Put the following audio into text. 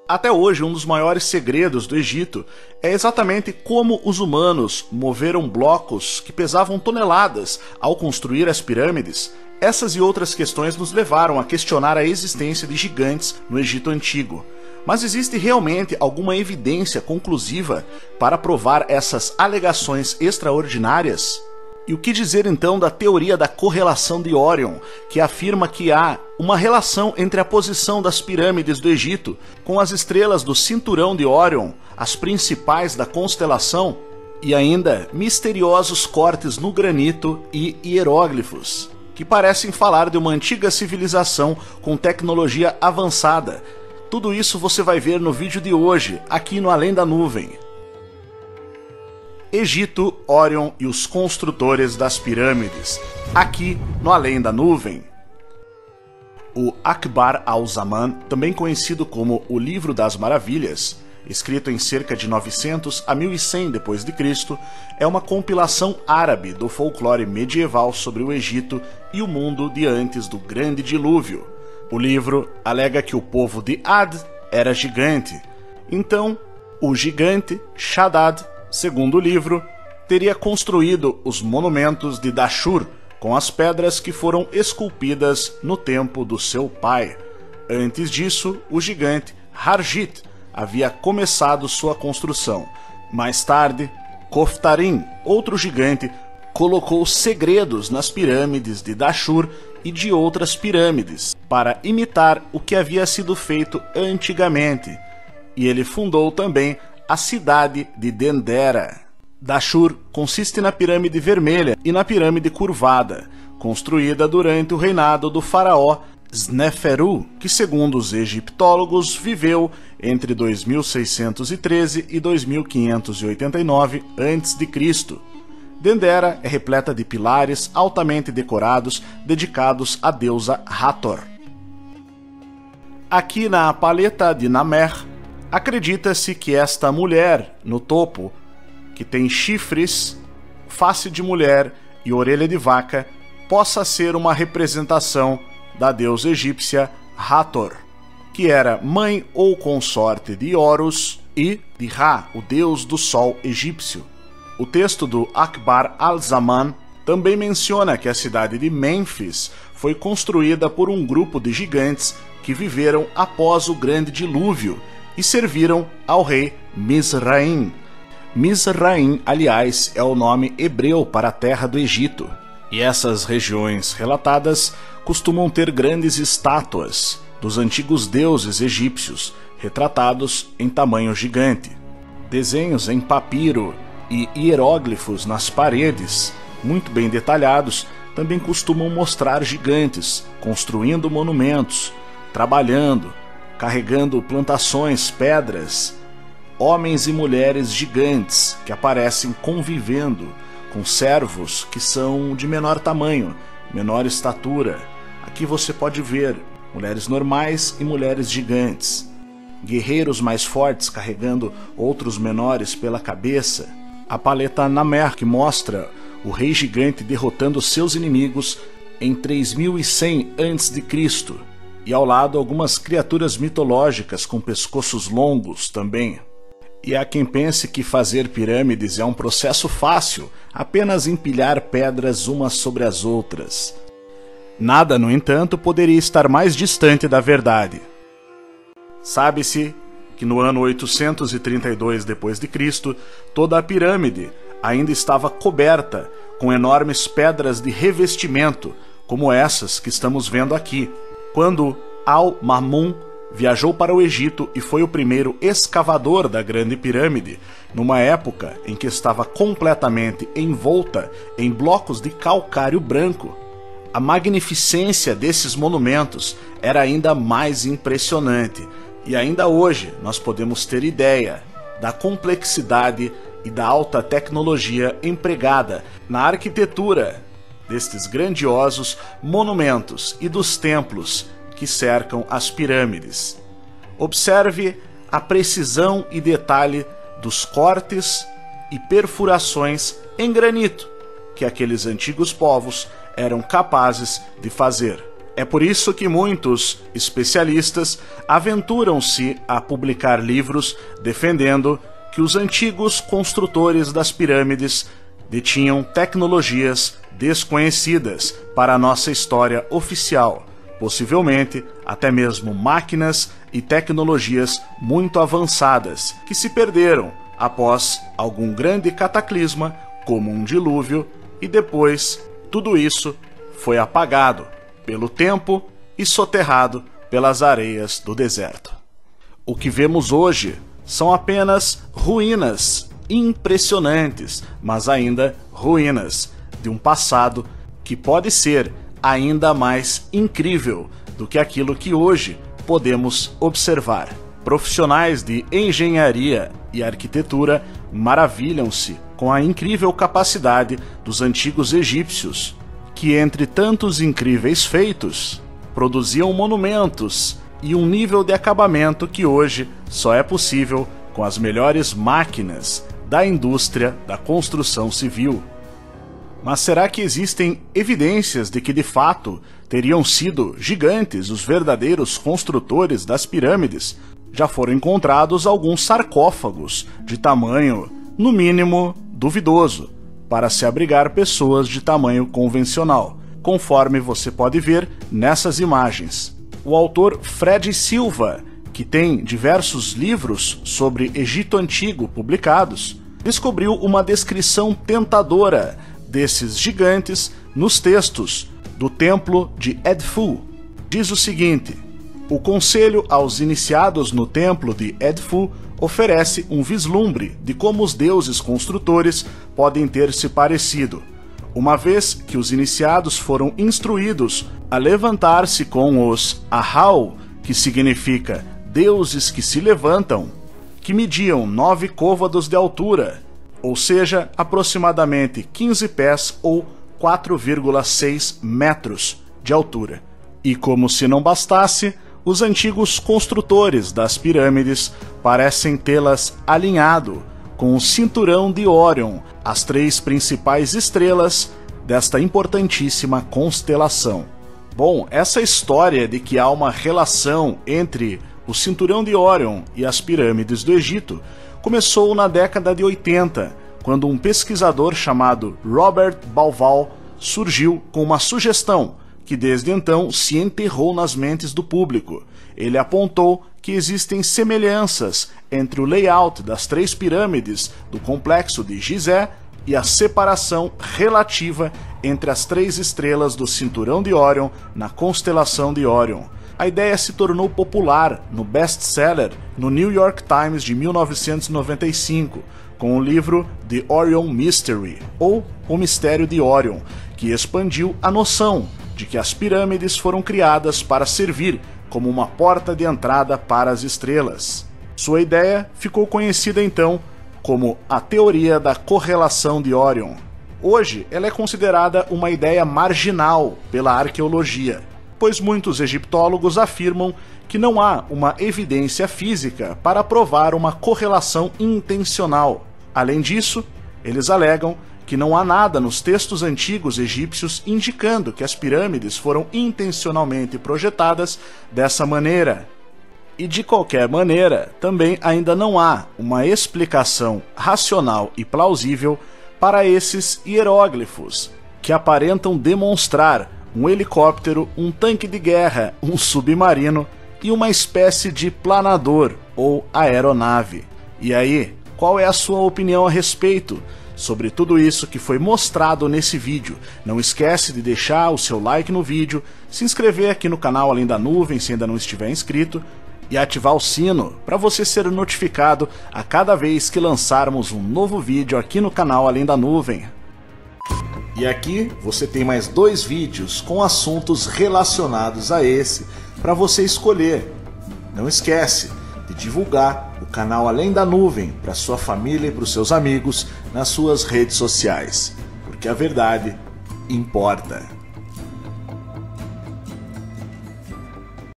Até hoje, um dos maiores segredos do Egito é exatamente como os humanos moveram blocos que pesavam toneladas ao construir as pirâmides. Essas e outras questões nos levaram a questionar a existência de gigantes no Egito Antigo. Mas existe realmente alguma evidência conclusiva para provar essas alegações extraordinárias? E o que dizer então da teoria da correlação de Órion, que afirma que há uma relação entre a posição das pirâmides do Egito com as estrelas do cinturão de Órion, as principais da constelação, e ainda misteriosos cortes no granito e hieróglifos, que parecem falar de uma antiga civilização com tecnologia avançada. Tudo isso você vai ver no vídeo de hoje, aqui no Além da Nuvem. Egito, Órion e os construtores das pirâmides, aqui no Além da Nuvem. O Akbar al-Zaman, também conhecido como o Livro das Maravilhas, escrito em cerca de 900 a 1100 d.C., é uma compilação árabe do folclore medieval sobre o Egito e o mundo de antes do Grande Dilúvio. O livro alega que o povo de Ad era gigante. Então, o gigante Shaddad, segundo o livro, teria construído os monumentos de Dashur com as pedras que foram esculpidas no tempo do seu pai. Antes disso, o gigante Harjit havia começado sua construção. Mais tarde, Koftarim, outro gigante, colocou segredos nas pirâmides de Dashur e de outras pirâmides, para imitar o que havia sido feito antigamente. E ele fundou também a cidade de Dendera. Dashur consiste na pirâmide vermelha e na pirâmide curvada, construída durante o reinado do faraó Sneferu, que segundo os egiptólogos viveu entre 2613 e 2589 a.C. Dendera é repleta de pilares altamente decorados dedicados à deusa Hathor. Aqui na paleta de Namer, acredita-se que esta mulher no topo, que tem chifres, face de mulher e orelha de vaca, possa ser uma representação da deusa egípcia Hathor, que era mãe ou consorte de Horus e de Ra, o deus do sol egípcio. O texto do Akbar al-Zaman também menciona que a cidade de Mênfis foi construída por um grupo de gigantes que viveram após o grande dilúvio e serviram ao rei Mizraim. Mizraim, aliás, é o nome hebreu para a terra do Egito. E essas regiões relatadas costumam ter grandes estátuas dos antigos deuses egípcios, retratados em tamanho gigante. Desenhos em papiro e hieróglifos nas paredes, muito bem detalhados, também costumam mostrar gigantes construindo monumentos, trabalhando, carregando plantações, pedras, homens e mulheres gigantes que aparecem convivendo com servos que são de menor tamanho, menor estatura. Aqui você pode ver mulheres normais e mulheres gigantes, guerreiros mais fortes carregando outros menores pela cabeça. A paleta Namer, que mostra o rei gigante derrotando seus inimigos em 3100 a.C. E ao lado algumas criaturas mitológicas com pescoços longos também. E há quem pense que fazer pirâmides é um processo fácil, apenas empilhar pedras umas sobre as outras. Nada, no entanto, poderia estar mais distante da verdade. Sabe-se que no ano 832 d.C., toda a pirâmide ainda estava coberta com enormes pedras de revestimento, como essas que estamos vendo aqui. Quando Al-Mamun viajou para o Egito e foi o primeiro escavador da Grande Pirâmide, numa época em que estava completamente envolta em blocos de calcário branco, a magnificência desses monumentos era ainda mais impressionante. E ainda hoje nós podemos ter ideia da complexidade e da alta tecnologia empregada na arquitetura destes grandiosos monumentos e dos templos que cercam as pirâmides. Observe a precisão e detalhe dos cortes e perfurações em granito que aqueles antigos povos eram capazes de fazer. É por isso que muitos especialistas aventuram-se a publicar livros defendendo que os antigos construtores das pirâmides detinham tecnologias desconhecidas para a nossa história oficial, possivelmente até mesmo máquinas e tecnologias muito avançadas que se perderam após algum grande cataclisma, como um dilúvio, e depois tudo isso foi apagado pelo tempo e soterrado pelas areias do deserto. O que vemos hoje são apenas ruínas impressionantes, mas ainda ruínas de um passado que pode ser ainda mais incrível do que aquilo que hoje podemos observar. Profissionais de engenharia e arquitetura maravilham-se com a incrível capacidade dos antigos egípcios, que entre tantos incríveis feitos, produziam monumentos e um nível de acabamento que hoje só é possível com as melhores máquinas da indústria da construção civil. Mas será que existem evidências de que de fato teriam sido gigantes os verdadeiros construtores das pirâmides? Já foram encontrados alguns sarcófagos de tamanho, no mínimo, duvidoso, para se abrigar pessoas de tamanho convencional, conforme você pode ver nessas imagens. O autor Fred Silva, que tem diversos livros sobre Egito Antigo publicados, descobriu uma descrição tentadora desses gigantes nos textos do Templo de Edfu. Diz o seguinte: o conselho aos iniciados no Templo de Edfu oferece um vislumbre de como os deuses construtores podem ter se parecido, uma vez que os iniciados foram instruídos a levantar-se com os Ahau, que significa deuses que se levantam, que mediam 9 côvados de altura, ou seja, aproximadamente 15 pés ou 4,6 metros de altura. E como se não bastasse, os antigos construtores das pirâmides parecem tê-las alinhado com o cinturão de Órion, as 3 principais estrelas desta importantíssima constelação. Bom, essa história de que há uma relação entre o cinturão de Órion e as pirâmides do Egito começou na década de 80, quando um pesquisador chamado Robert Bauval surgiu com uma sugestão que desde então se enterrou nas mentes do público. Ele apontou que existem semelhanças entre o layout das 3 pirâmides do complexo de Gizé e a separação relativa entre as 3 estrelas do cinturão de Órion na constelação de Órion. A ideia se tornou popular no best-seller no New York Times de 1995, com o livro The Orion Mystery, ou O Mistério de Órion, que expandiu a noção de que as pirâmides foram criadas para servir como uma porta de entrada para as estrelas. Sua ideia ficou conhecida então como a teoria da correlação de Órion. Hoje, ela é considerada uma ideia marginal pela arqueologia, pois muitos egiptólogos afirmam que não há uma evidência física para provar uma correlação intencional. Além disso, eles alegam que não há nada nos textos antigos egípcios indicando que as pirâmides foram intencionalmente projetadas dessa maneira. E de qualquer maneira, também ainda não há uma explicação racional e plausível para esses hieróglifos, que aparentam demonstrar um helicóptero, um tanque de guerra, um submarino e uma espécie de planador ou aeronave. E aí, qual é a sua opinião a respeito sobre tudo isso que foi mostrado nesse vídeo? Não esquece de deixar o seu like no vídeo, se inscrever aqui no canal Além da Nuvem se ainda não estiver inscrito e ativar o sino para você ser notificado a cada vez que lançarmos um novo vídeo aqui no canal Além da Nuvem. E aqui você tem mais 2 vídeos com assuntos relacionados a esse para você escolher. Não esquece de divulgar o canal Além da Nuvem para sua família e para os seus amigos nas suas redes sociais, porque a verdade importa.